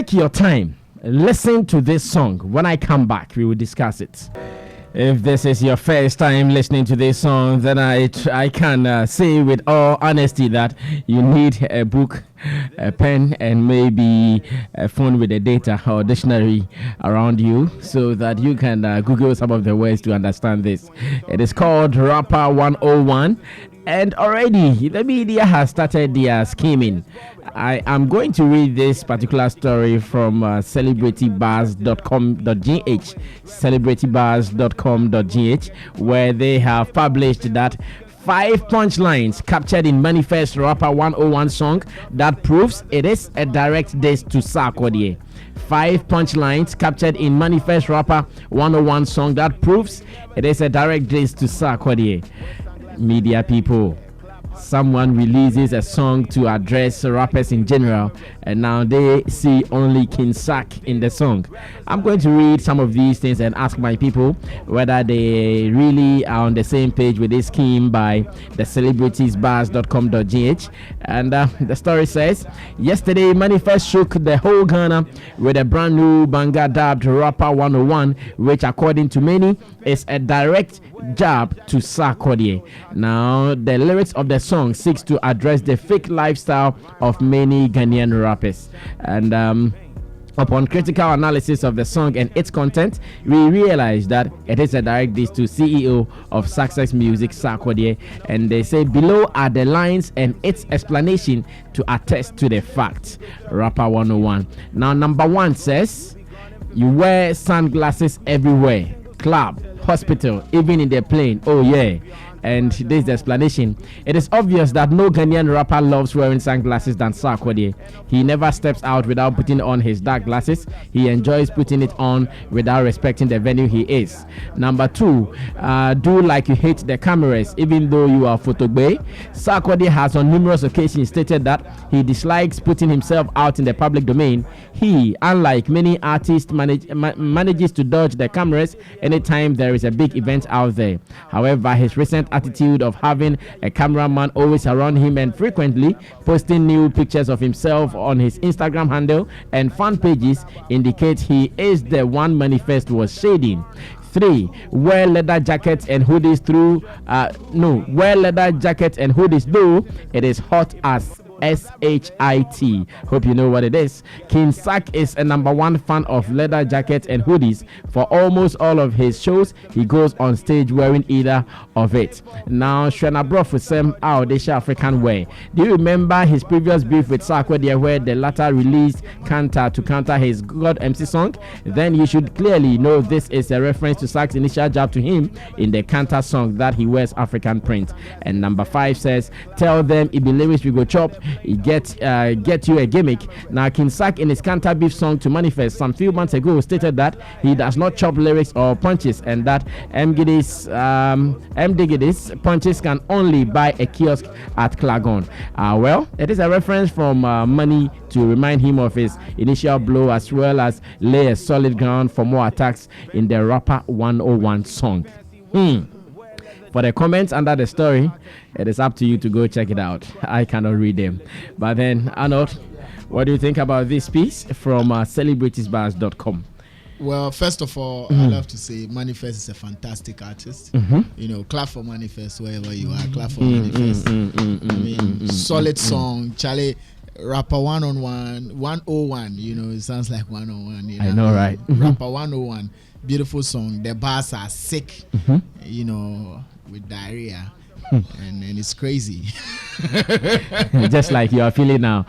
Take your time. Listen to this song. When I come back, we will discuss it. If this is your first time listening to this song, then I can say with all honesty that you need a book, a pen, and maybe a phone with a data or dictionary around you so that you can Google some of the words to understand this. It is called Rapper 101. And already the media has started their scheming. I am going to read this particular story from celebritybars.com.gh, celebritybars.com.gh, where they have published that 5 punchlines captured in M.anifest Rapper 101 song that proves it is a direct diss to Sarkodie. 5 punchlines captured in M.anifest Rapper 101 song that proves it is a direct diss to Sarkodie. Media people, someone releases a song to address rappers in general, and now they see only King Sack in the song. I'm going to read some of these things and ask my people whether they really are on the same page with this scheme by the celebritiesbars.com.gh. And the story says, yesterday M.anifest shook the whole Ghana with a brand new banger dubbed Rapper 101, which according to many is a direct jab to Sarkodie. Now, the lyrics of the song seeks to address the fake lifestyle of many Ghanaian rappers. And upon critical analysis of the song and its content, we realize that it is a direct diss to CEO of Success Music, Sarkodie. And they say below are the lines and its explanation to attest to the fact. Rapper 101. Now, number 1 says, you wear sunglasses everywhere. Club, hospital, even in the plane. Oh yeah. And this is the explanation. It is obvious that no Ghanaian rapper loves wearing sunglasses than Sarkodie. He never steps out without putting on his dark glasses. He enjoys putting it on without respecting the venue he is. Number 2, do like you hate the cameras even though you are photogay. Sarkodie has on numerous occasions stated that he dislikes putting himself out in the public domain. He, unlike many artists, manages to dodge the cameras anytime there is a big event out there. However, his recent attitude of having a cameraman always around him and frequently posting new pictures of himself on his Instagram handle and fan pages indicates he is the one M.anifest was shading. 3, wear leather jackets and hoodies wear leather jackets and hoodies though it is hot as SHIT. Hope you know what it is. King Sack is a number 1 fan of leather jackets and hoodies. For almost all of his shows, he goes on stage wearing either of it. Now, Shana Brof with Sam Audesha African Way. Do you remember his previous beef with Sarkodie where the latter released Kanta to counter his God MC song? Then you should clearly know this is a reference to Sack's initial jab to him in the Kanta song that he wears African print. And number 5 says, tell them it be lyrics we go chop. Get you a gimmick. Now, King Sack in his Kanta beef song to M.anifest some few months ago stated that he does not chop lyrics or punches and that M. Diggy's punches can only buy a kiosk at Klagon. Well, it is a reference from Money to remind him of his initial blow as well as lay a solid ground for more attacks in the Rapper 101 song. For the comments under the story, it is up to you to go check it out. I cannot read them. But then, Arnold, what do you think about this piece from celebritiesbars.com? Well, first of all, I love to say M.anifest is a fantastic artist. You know, clap for M.anifest wherever you are. Clap for M.anifest. I mean, solid song. Charlie, Rapper 101, you know, it sounds like 101. You know? I know, right? Rapper 101, beautiful song. The bars are sick, you know, with diarrhea. And it's crazy. Just like you are feeling now.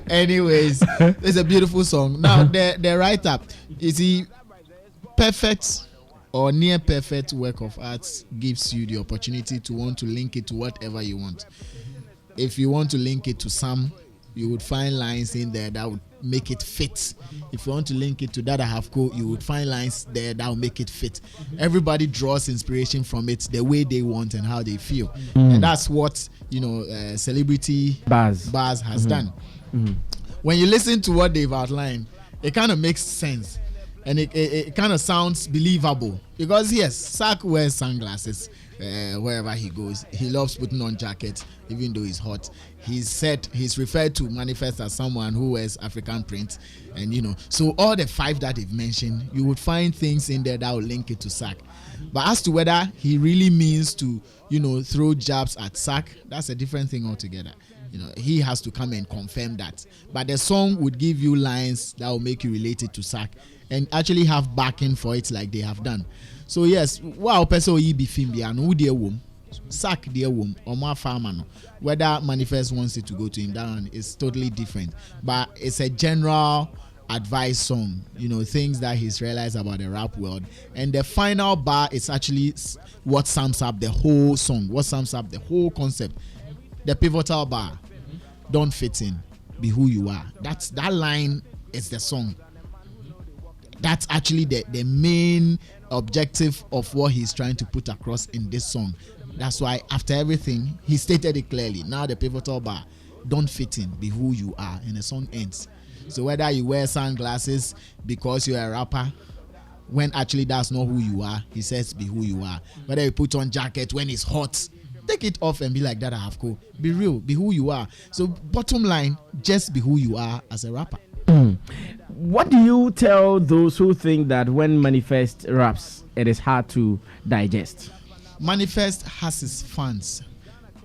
Anyways, it's a beautiful song. Now, the write-up, you see, perfect or near perfect work of art gives you the opportunity to want to link it to whatever you want. If you want to link it to some, you would find lines in there that would make it fit. If you want to link it to that I have code, you would find lines there that will make it fit. Everybody draws inspiration from it the way they want and how they feel. And that's what, you know, Celebrity Bars has done. When you listen to what they've outlined, it kind of makes sense and it kind of sounds believable because yes, Sark wears sunglasses wherever he goes. He loves putting on jackets even though it's hot. He's referred to M.anifest as someone who wears African print, and so all the 5 that they've mentioned, you would find things in there that will link it to Sark. But as to whether he really means to throw jabs at Sark, that's a different thing altogether. He has to come and confirm that. But the song would give you lines that will make you relate it to Sark and actually have backing for it like they have done. So yes, wow, person will be film no dear womb. Sark dear womb or more farmer no. Whether M.anifest wants it to go to him, that one is totally different. But it's a general advice song, things that he's realized about the rap world. And the final bar is actually what sums up the whole song, what sums up the whole concept. The pivotal bar, don't fit in, be who you are. That line is the song. That's actually the main objective of what he's trying to put across in this song. That's why after everything, he stated it clearly. Now the pivotal bar, don't fit in, be who you are, and the song ends. So whether you wear sunglasses because you're a rapper, when actually that's not who you are, he says be who you are. Whether you put on jacket when it's hot, take it off and be like that. I have cool. Be real, be who you are. So bottom line, just be who you are as a rapper. What do you tell those who think that when M.anifest raps, it is hard to digest? M.anifest has his fans.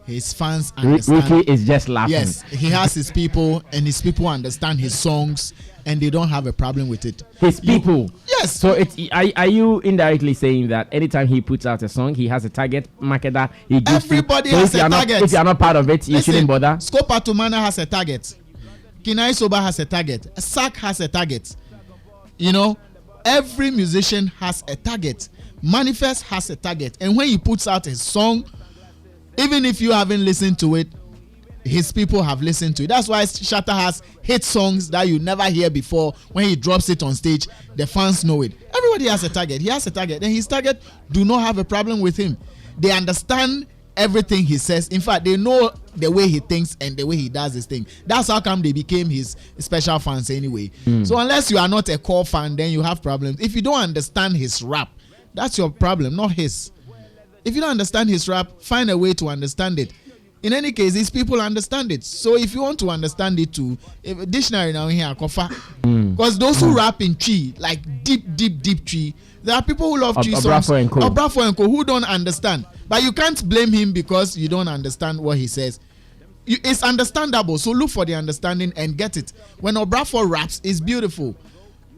His fans understand. Ricky is just laughing. Yes, he has his people, and his people understand his songs, and they don't have a problem with it. His people. Yes. So are you indirectly saying that anytime he puts out a song, he has a target market that he gives everybody to? has a target. If you are not part of it, you shouldn't bother. Scope Atumana has a target. Kinai Soba has a target. Sark has a target. Every musician has a target. M.anifest has a target, and when he puts out his song, even if you haven't listened to it, his people have listened to it. That's why Shatta has hit songs that you never hear before. When he drops it on stage, the fans know it. Everybody has a target. He has a target, and his target do not have a problem with him. They understand everything he says. In fact, they know the way he thinks and the way he does his thing. That's how come they became his special fans anyway. So unless you are not a core fan, then you have problems. If you don't understand his rap, that's your problem, not his. If you don't understand his rap, find a way to understand it. In any case, these people understand it. So if you want to understand it too, a dictionary now here, because those who rap in tree, like deep tree, there are people who love tree songs, Obrafo and Co, who don't understand. But you can't blame him because you don't understand what he says. It's understandable, so look for the understanding and get it. When Obrafo raps, it's beautiful.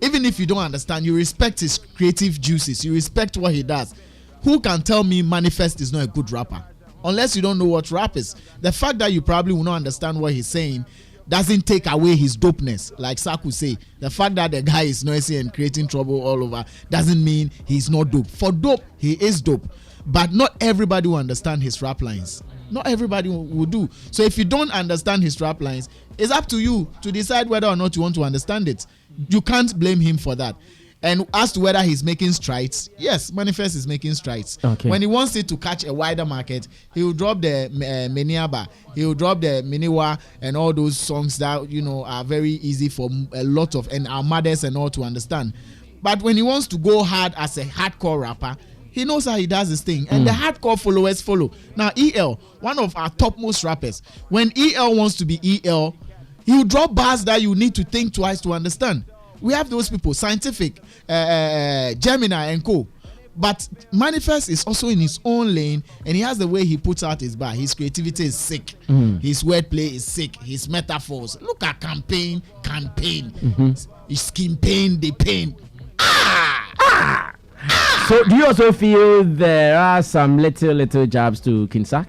Even if you don't understand, you respect his creative juices, you respect what he does. Who can tell me M.anifest is not a good rapper? Unless you don't know what rap is. The fact that you probably will not understand what he's saying doesn't take away his dopeness. Like Sark would say, the fact that the guy is noisy and creating trouble all over doesn't mean he's not dope. For dope, he is dope. But not everybody will understand his rap lines. Not everybody will do. So if you don't understand his rap lines, it's up to you to decide whether or not you want to understand it. You can't blame him for that. And as to whether he's making strides, yes, M.anifest is making strides. Okay. When he wants it to catch a wider market, he will drop the Meniaba, he will drop the Miniwa and all those songs that are very easy for a lot of and our mothers and all to understand. But when he wants to go hard as a hardcore rapper, he knows how he does his thing, and the hardcore followers follow. Now EL, one of our topmost rappers, when EL wants to be EL, he will drop bars that you need to think twice to understand. We have those people, Scientific, Gemini and Co. But M.anifest is also in his own lane, and he has the way he puts out his bar. His creativity is sick. His wordplay is sick. His metaphors. Look at campaign. His skin pain, the pain. So do you also feel there are some little jabs to King Sark?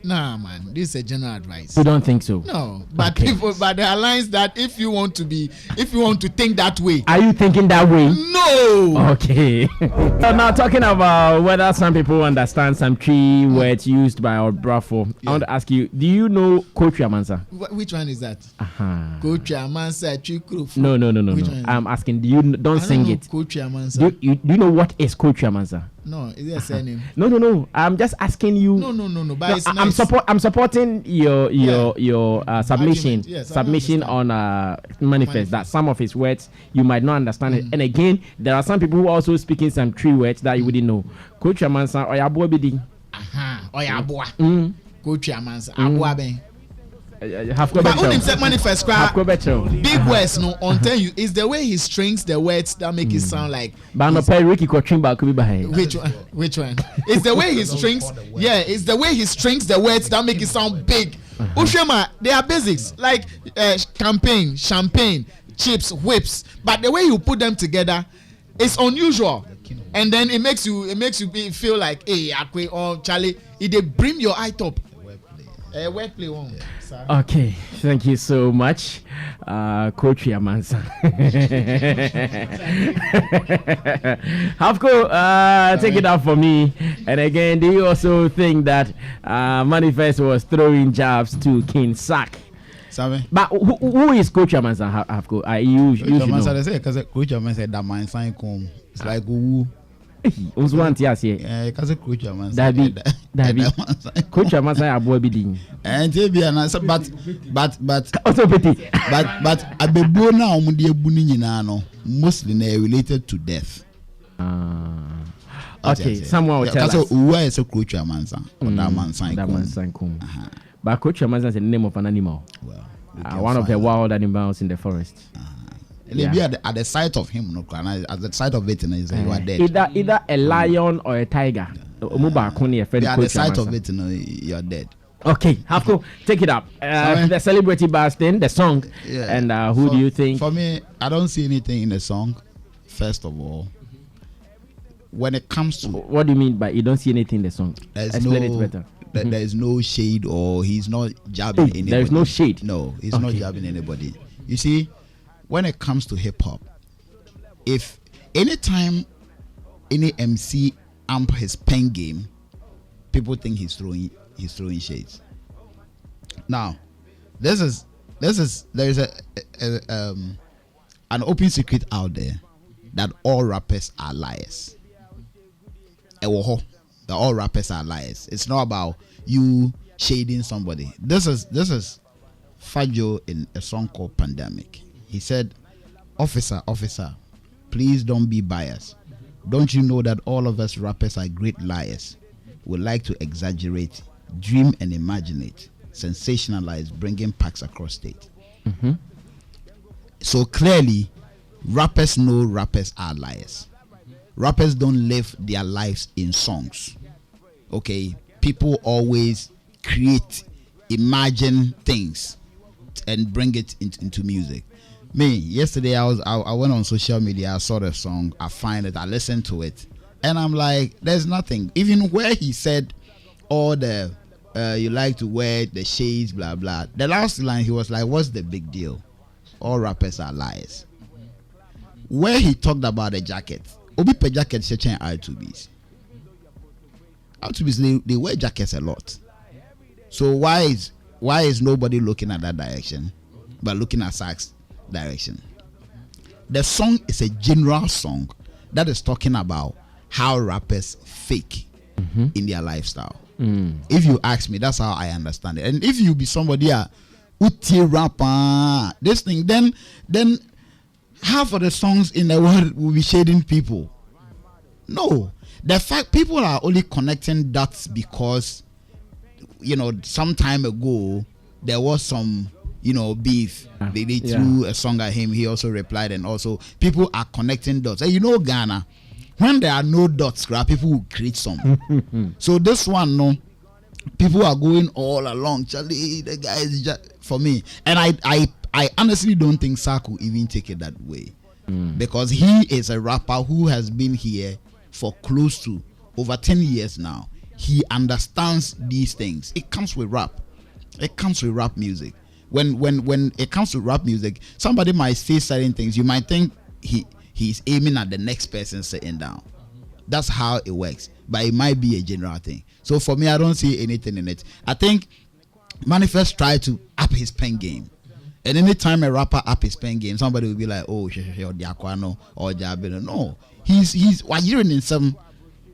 Nah, man, this is a general advice. You don't think so? No, but but there are lines that if you want to think that way. Are you thinking that way? No. Okay. So now talking about whether some people understand some tree words used by Obrafo, I want to ask you: do you know Coach Amansa? Which one is that? Coach Amansa, Chikruf. No. I'm asking. Don't sing it. Coach Amansa. Do you know what is Coach Amansa? No, is it a surname? No. I'm just asking you. No. But it's I'm nice. I'm supporting your submission Argument, yes, I submission on manifest that some of his words you might not understand it. And again, there are some people who are also speaking some tree words that you wouldn't know. Coach Amansa or Yabo Bidi. Coach Amansa. Abua Ben. But only himself manifest big words no until you it's the way he strings the words that make it sound like but no pay Ricky Kochimba could be behind. Which one? It's the way he strings it's the way he strings the words that make it sound big. Ushema, they are basics like champagne, chips, whips, but the way you put them together it's unusual. And then it makes you feel like hey Akwe or Charlie, they bring your eye top. Wordplay one. Okay, thank you so much, Coach Yamansa. Hafko, take it up for me. And again, do you also think that Manifest was throwing jabs to King Sack? But who is Coach Yamansa? Hafko, you should know. Because Coach Yamansa said that my sign come. It's like who. Uswan tias here. Because Coach Yamansa. David. Coach Yamansa abo bidin. And but also pity. But abebo na omudi ebuni nyina no mostly na related to death. Okay, someone will tell us. Where is Coach Yamansa? That man sign. But Coach Yamansa is the name of an animal. Well, one of the wild animals in the forest. Maybe at the sight of him, at the sight of it, you are dead. Either a lion or a tiger. At the sight of it, you are dead. Okay, Hafko, take it up. The celebrity Bastin, the song, and who do you think? For me, I don't see anything in the song. First of all, when it comes to what do you mean by you don't see anything in the song? Explain it better. There is no shade, or he's not jabbing anybody. There is no shade. No, he's not jabbing anybody. You see, when it comes to hip hop, if anytime any MC amp his pen game, people think he's throwing shades. Now, there is an open secret out there that all rappers are liars. That all rappers are liars. It's not about you shading somebody. This is Fajo in a song called Pandemic. He said, officer, please don't be biased. Don't you know that all of us rappers are great liars? We like to exaggerate, dream and imagine it, sensationalize, bringing packs across state. So clearly, rappers know rappers are liars. Rappers don't live their lives in songs. Okay, people always create, imagine things and bring it into music. Me, yesterday I went on social media, I saw the song, I find it, I listened to it, and I'm like, there's nothing. Even where he said all the you like to wear the shades, blah blah. The last line he was like, what's the big deal? All rappers are liars. Where he talked about the jacket, Obi pe jacket searching R2Bs. R2Bs they wear jackets a lot. So why is nobody looking at that direction, but looking at Sax's direction? The song is a general song that is talking about how rappers fake in their lifestyle. If you ask me, that's how I understand it. And if you be somebody uti rapper this thing, then half of the songs in the world will be shading people. No, the fact people are only connecting dots because some time ago there was some beef. They threw a song at him. He also replied, and also people are connecting dots. And Ghana, when there are no dots, people will create some. So this one, no, people are going all along. Charlie, the guy is just for me, and I honestly don't think Sarko even take it that way, because he is a rapper who has been here for close to over 10 years now. He understands these things. It comes with rap. It comes with rap music. When it comes to rap music, somebody might say certain things. You might think he's aiming at the next person sitting down. That's how it works. But it might be a general thing. So for me, I don't see anything in it. I think Manifest tried to up his pen game. And anytime a rapper up his pen game, somebody will be like, oh, or Diakwano or Jabino. No. He's hearing in some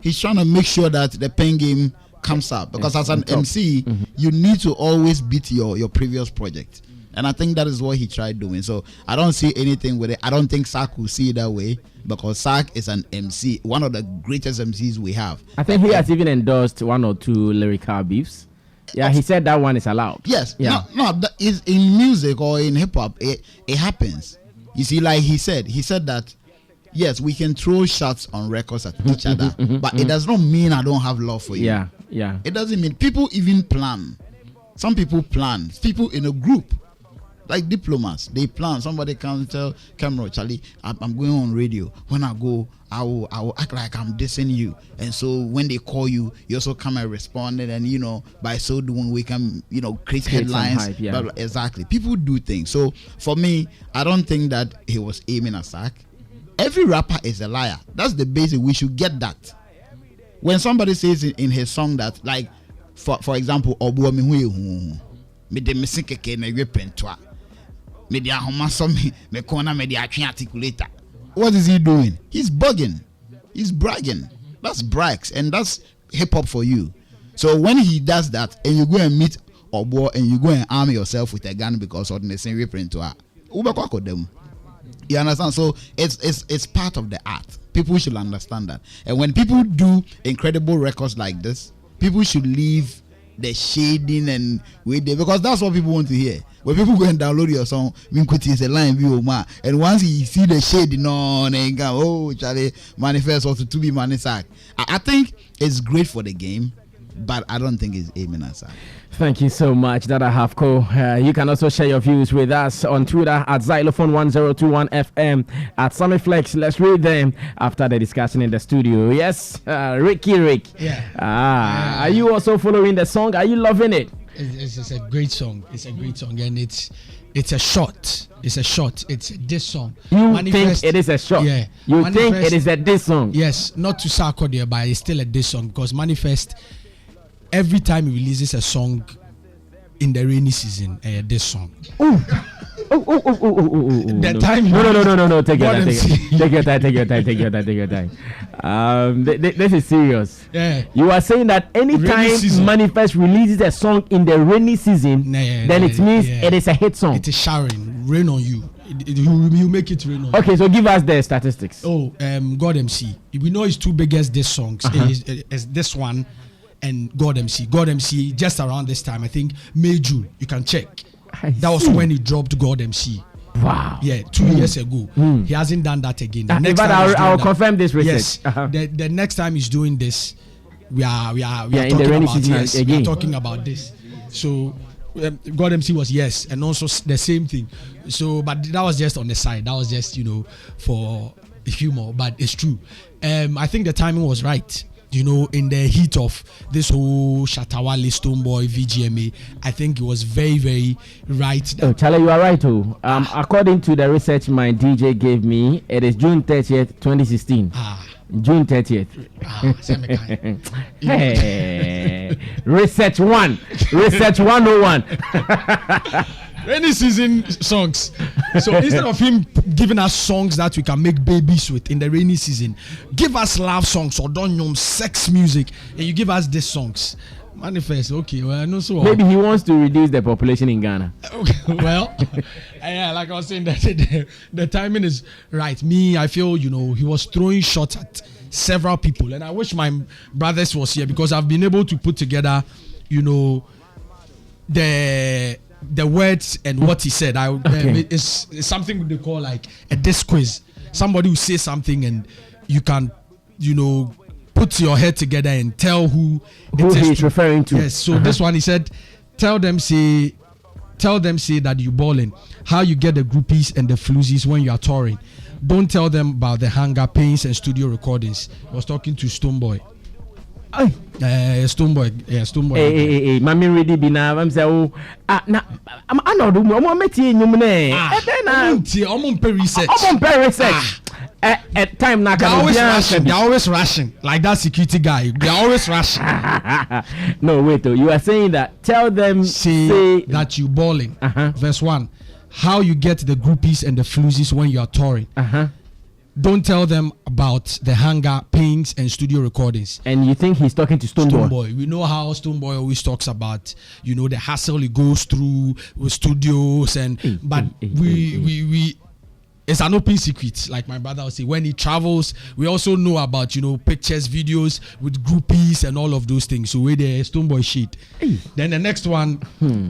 he's trying to make sure that the pen game comes up, because as an MC, you need to always beat your previous project. And I think that is what he tried doing. So I don't see anything with it. I don't think Sark will see it that way, because Sark is an MC, one of the greatest MCs we have. I think he has even endorsed 1 or 2 lyrical beefs. Yeah, he said that one is allowed. Yes. Yeah. No, that is in music or in hip hop, it happens. You see, like he said that yes, we can throw shots on records at each other, but it does not mean I don't have love for you. Yeah. It doesn't mean people even plan. Some people plan. People in a group, like diplomats, they plan. Somebody can tell Cameron, Charlie, I'm going on radio. When I go, I will act like I'm dissing you. And so when they call you, you also come and respond. And by so doing, we can, create headlines. Hype, yeah. Blah, blah. Exactly. People do things. So for me, I don't think that he was aiming at Sark. Every rapper is a liar. That's the basic. We should get that. When somebody says in his song that, like, for example, Obuo mi hu me de mesikeke na repentwa. Me de ahomaso me kona me de atwe articulator. What is he doing? He's bugging. He's bragging. That's brags, and that's hip hop for you. So when he does that, and you go and meet Obuo and you go and arm yourself with a gun because of the same repentwa, ubekwa them. You understand? So it's part of the art. People should understand that. And when people do incredible records like this, people should leave the shading and wait there, because that's what people want to hear. When people go and download your song, is a line view, and once you see the shading on and go, Charlie, manifest or to be manifest. I think it's great for the game, but I don't think it's aiming at that. Thank you so much, Dada Hafko. You can also share your views with us on Twitter at Xylophone1021FM, at Summiflex. Let's read them after the discussion in the studio. Yes, Rick. Yeah. Are you also following the song? Are you loving it? It's a great song. It's a great song, and it's a shot. It's a shot. It's a diss song. You think it is a shot? Yeah. You think it is a diss song? Yes, not to Sarkodie, but it's still a diss song, because M.anifest, every time he releases a song in the rainy season, this song. The time. No. Take your time. This is serious. Yeah. You are saying that anytime M.anifest releases a song in the rainy season, then it means it is a hit song. It is showering rain on you. You make it rain on you. Okay, so give us the statistics. God MC. We know his 2 biggest diss songs is this one and God MC just around this time, I think May, June, you can check. That was when he dropped God MC. Wow. Yeah, 2 years ago. He hasn't done that again. But I'll confirm this research. Yes. The next time he's doing this, we are in talking the rainy about season again. We are talking about this. So God MC was yes, and also the same thing. So, but that was just on the side. That was just for humor, but it's true. I think the timing was right. In the heat of this whole Shatta, Wale, Stonebwoy, VGMA, I think it was very, very right. Oh, Charlie, you are right. According to the research my DJ gave me, it is June 30th, 2016. June 30th. Hey, Research 101. Rainy season songs. So instead of him giving us songs that we can make babies with in the rainy season, give us love songs or don't sex music, and you give us these songs. M.anifest, okay, well, I know so. Maybe he wants to reduce the population in Ghana. Okay, well, yeah, like I was saying, that the timing is right. I feel he was throwing shots at several people, and I wish my brothers was here, because I've been able to put together, the words and what he said. It's something they call like a disc quiz. Somebody will say something and you can, put your head together and tell who he's referring to. Yes. So this one, he said, tell them say that you balling. How you get the groupies and the floozies when you are touring. Don't tell them about the hunger pains and studio recordings. I was talking to Stonebwoy. Stonebwoy. Hey, mami ready be now. I'm say I'm not do. I'm meti nyum ne. Research. At time na they're always rushing. Like that security guy. They're always rushing. No, wait. You are saying that. Tell them say that you balling. Verse 1. How you get the groupies and the floozies when you are touring. don't tell them about the hunger, pains, and studio recordings. And you think he's talking to Stonebwoy? We know how Stonebwoy always talks about, the hassle he goes through with studios, but we it's an open secret, like my brother would say. When he travels, we also know about, pictures, videos with groupies and all of those things. So we the Stonebwoy shit. Then the next one,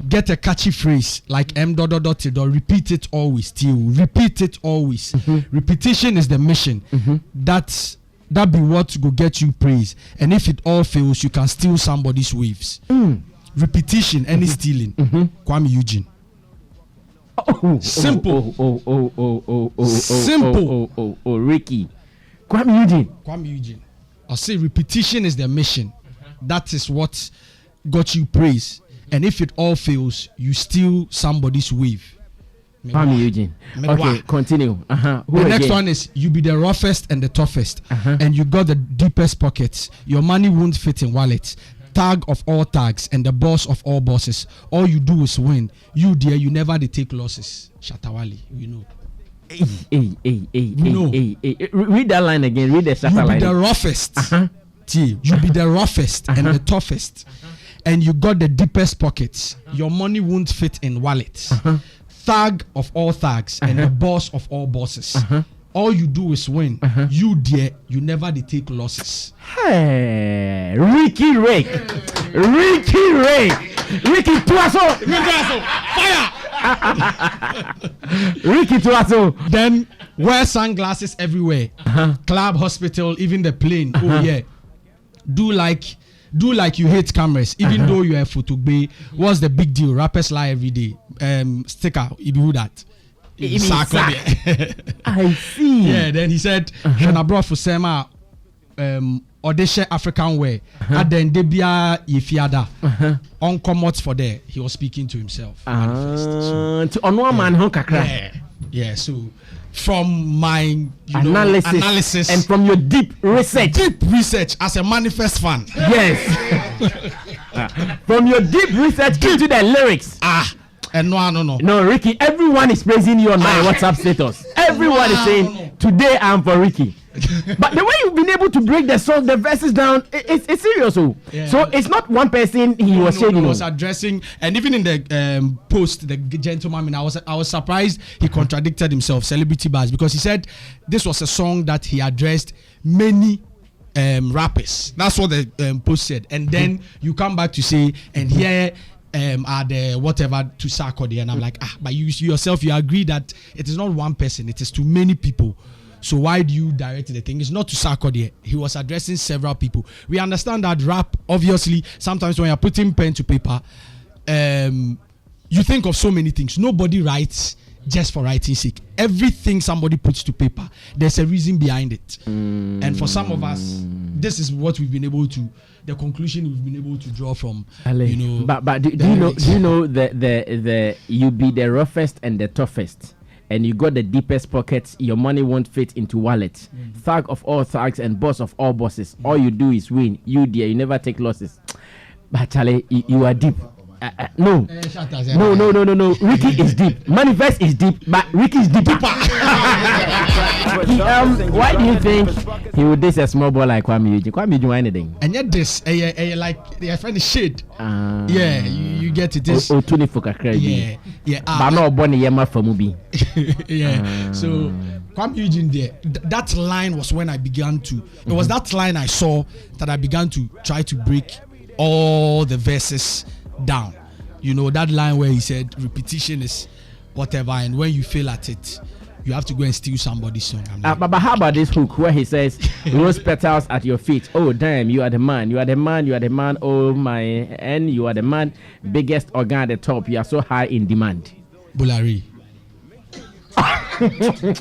get a catchy phrase like M. Repeat it always. Still repeat it always. Repetition is the mission. That be what go get you praise. And if it all fails, you can steal somebody's waves. Repetition, any stealing. Kwame Eugene. Simple. Simple. Ricky. Kwame Eugene. I'll say repetition is the mission. That is what got you praise. And if it all fails, you steal somebody's wave. Kwame Eugene. Okay, continue. The next one is you be the roughest and the toughest. And you got the deepest pockets. Your money won't fit in wallets. Tag of all tags and the boss of all bosses. All you do is win. You dear, you never they take losses. Shatta Wale, we know. Read that line again. Read the Shatta line. You be the roughest. You be the roughest and the toughest. And you got the deepest pockets. Your money won't fit in wallets. Tag of all tags and the boss of all bosses. All you do is win. You dear, you never they take losses. Hey, Ricky Ray. Ricky Tuaso. Fire. Ricky Tuaso. Then wear sunglasses everywhere. Club, hospital, even the plane. Oh yeah. Do like you hate cameras, even though you are a photo bay. What's the big deal? Rappers lie every day. Sticker, if you do that. Sarkodie. I see. Yeah, then he said, "Shana brought for Sema audition African way." And then Debia Yefiada on commot for there. He was speaking to himself. To Onwa man Honkakra. Yeah. So from my analysis and from your deep research as a M.anifest fan. Yes. From your deep research into the lyrics. And no, Ricky, everyone is praising you on my WhatsApp status. Everyone is saying, today I'm for Ricky. But the way you've been able to break the song, the verses down, it's serious. So it's not one person he was saying. He was addressing, and even in the post, the gentleman, I was surprised he contradicted himself, Celebrity Bars, because he said this was a song that he addressed many rappers. That's what the post said. And then you come back to say, and here are the whatever to Sarkodie, and I'm like, but you yourself, you agree that it is not one person, it is to many people. So why do you direct the thing? It's not to Sarkodie. He was addressing several people. We understand that rap, obviously, sometimes when you're putting pen to paper, you think of so many things. Nobody writes just for writing's sake. Everything somebody puts to paper, there's a reason behind it. And for some of us, this is what we've been able to, the conclusion we've been able to draw from. But do you know the you be the roughest and the toughest, and you got the deepest pockets, your money won't fit into wallet. Thug of all thugs and boss of all bosses. All you do is win. You dear, you never take losses. But Charlie, you are deep. No. Ricky is deep. M.anifest is deep, but Ricky is deeper. Why do you think he would diss a small boy like Kwame Eugene? Kwame Eugene, anything? And yet this, like they find the shade. Yeah, you get it. This. Oh, tuni for kakra. Yeah. But no bonny yema for movie. Yeah. So Kwame Eugene there. That line was when I began to. It was that line I saw that I began to try to break all the verses down. That line where he said repetition is whatever, and when you fail at it, you have to go and steal somebody's song. But how about this hook where he says rose petals at your feet? Oh damn, you are the man, you are the man, you are the man. Oh my, and you are the man, biggest organ at the top. You are so high in demand. Bulari.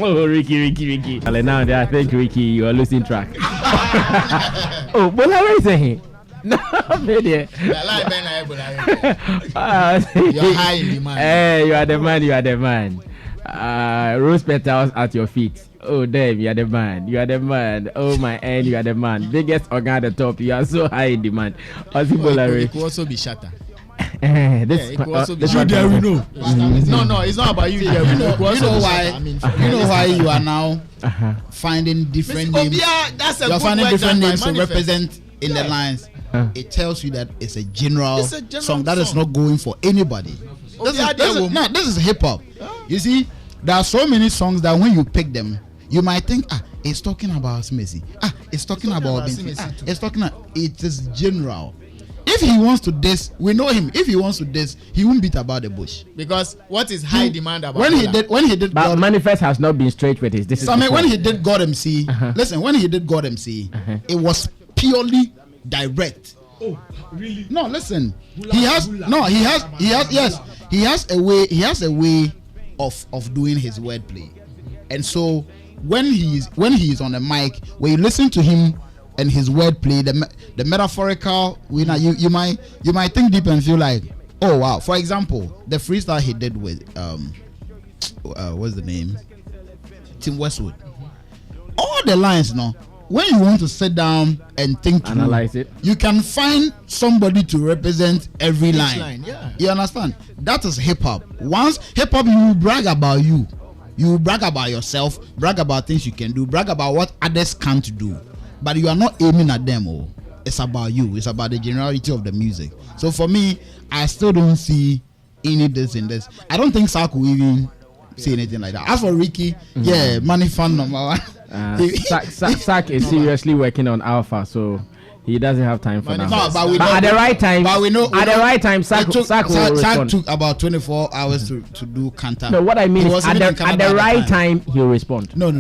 Oh Ricky. Well, now I think Ricky, you are losing track. Oh, Bulari saying. No, you're high in demand. Hey, you are the man. Rose petals at your feet. Oh damn, you are the man. Oh my end, you are the man. Biggest organ at the top. You are so high in demand. It could also be Shatta. This, it could also be this You one there, we know. No, it's not about you. You know why? I mean, You know why you are now finding different names. That's a You are good finding word different done names by to Manifest. represent in the lines. It tells you that it's a general song that is song. not going for anybody. This is hip hop. You see, there are so many songs that when you pick them, you might think, it's talking about Smithy. It's talking about Binti. It's talking. It is general. If he wants to diss, we know him. If he wants to diss, he won't beat about the bush. Because what is high demand about when he did but God, Manifest has not been straight with his. This is when he did God MC, listen, when he did God MC, it was purely direct. Oh, really? No, listen. He has a way of doing his wordplay. And so when he's on the mic, when you listen to him and his wordplay, the metaphorical, you might think deep and feel like, oh wow. For example, the freestyle he did with what's the name? Tim Westwood. All the lines, when you want to sit down and think through, analyze it, you can find somebody to represent every line. Yeah. You understand? That is hip hop. Once hip hop, you will brag about you. You will brag about yourself, brag about things you can do, brag about what others can't do. But you are not aiming at them. It's about you. It's about the generality of the music. So for me, I still don't see any this in this. I don't think Sark will even say anything like that. As for Ricky, money fan number one. Sark is seriously working on Alpha, so he doesn't have time for now. No, but at the right time, Sark will respond. Took about 24 hours to do Kanta. No, what I mean is at the right time he'll respond. No.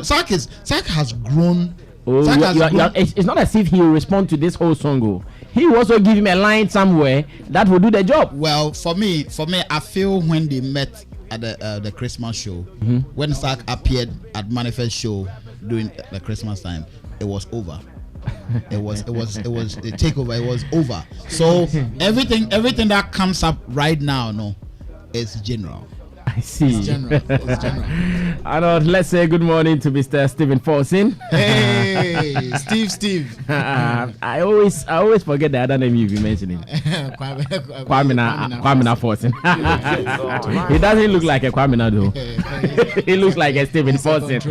Sark has grown. It's not as if he will respond to this whole song. He will also give him a line somewhere that will do the job. Well, for me, I feel when they met at the Christmas show, when Sark appeared at Manifest show during the Christmas time, it was over. It was the takeover. It was over. So everything that comes up right now, is general. I see. It's general. And let's say good morning to Mr. Stephen Forsin. Hey, Steve. I always forget the other name you've been mentioning. Kwamina Forsin. He doesn't look like a Kwamina though. He looks like a Stephen Forsin.